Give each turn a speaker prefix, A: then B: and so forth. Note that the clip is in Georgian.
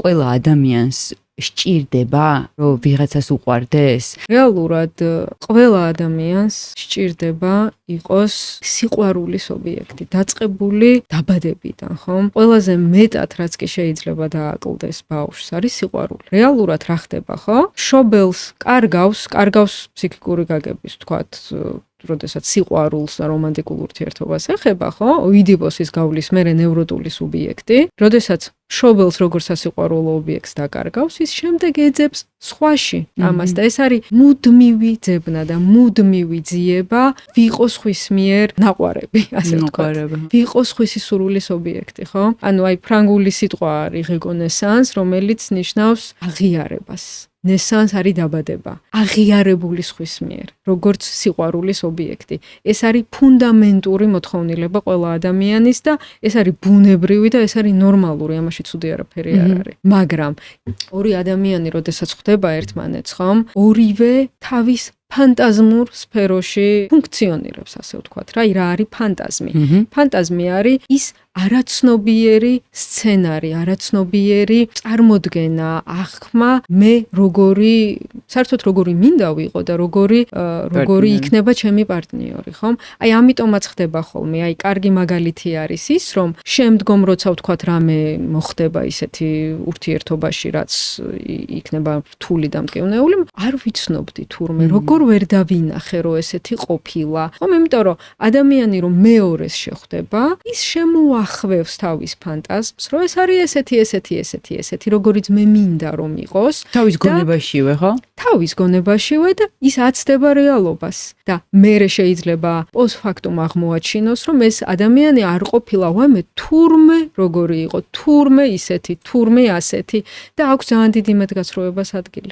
A: ყველა ადამიანს სჭირდება, რომ ვიღაცას უყვარდეს?
B: რეალურად ყველა ადამიანს სჭირდება იყოს სიყვარულის ობიექტი, დაწყებული დაბადებიდან, ხომ? ყველაზე მეტად რაც კი შეიძლება დააკლდეს ბავშვს არის სიყვარული. რეალურად რა ხდება, ხო? შობელს კარგავს ფსიქიკური გაგების, თქვათ, როდესაც სიყვარულს და რომანტიკულ ურთიერთობას ეხება, ხო? ოიდიპოსის გავლის მერე ნევროტული სუბიექტი, როდესაც შობელს როგორც სასიყვარულო ობიექტს დაკარგავს, ის შემდეგ ეძებს სხვაში ამას და ეს არის მუდმივი ძებნა და მუდმივი ძიება ვიყოს ხვის მიერ ნაყვარები, ასე ვთქვათ. ვიყოს ხვისი სურვილის ობიექტი, ხო? ანუ აი ფრანგული სიტყვა არის reconnaissance, რომელიც ნიშნავს აღიარებას. ნესანს არის დაბადება, აღიარებული სხვის მიერ, როგორც სიყვარულის ობიექტი. ეს არის ფუნდამენტური მოთხოვნილება ყველა ადამიანის და ეს არის ბუნებრივი და ეს არის ნორმალური, ამაში ცუდი არაფერი არ არის. მაგრამ ორი ადამიანი, როდესაც ხვდება ერთმანეთს, ხომ? ორივე თავის ფანტაზმურ სფეროში ფუნქციონირებს, ასე ვთქვათ, რა არის ფანტაზმი? ფანტაზმი არის ის არაცნობიერი სცენარი, არაცნობიერი წარმოდგენა, აღქმა, მე საერთოდ როგორი მინდა ვიყო და როგორი იქნება ჩემი პარტნიორი, ხომ? აი ამიტომაც ხდება ხოლმე, აი კარგი მაგალითი არის ის, რომ შემდგომ როცა ვთქვათ რამე მოხდება ისეთი ურთიერთობაში, რაც იქნება რთული და მტკივნეული, არ ვიცნობდი თურმე, როგორ ვერ დავინახე, რომ ესეთი ყოფილა. ხომ, იმიტომ რომ ადამიანი რომ მეორეს შეხვდება, ის შემოახვევს თავის ფანტაზმს, რომ ეს არის ესეთი, როგორიც მე მინდა რომ იყოს.
A: თავის გონებაშივე, ხო?
B: თავის გონებაშივე და ის აცდება რეალობას. და მერე შეიძლება პოსტფაქტუმ აღმოაჩინოს, რომ ეს ადამიანი არ ყოფილა ვაიმე თურმე როგორი იყო, თურმე ისეთი, თურმე ასეთი და აქვს ძალიან დიდი მეტგაცრუებას ადგილი.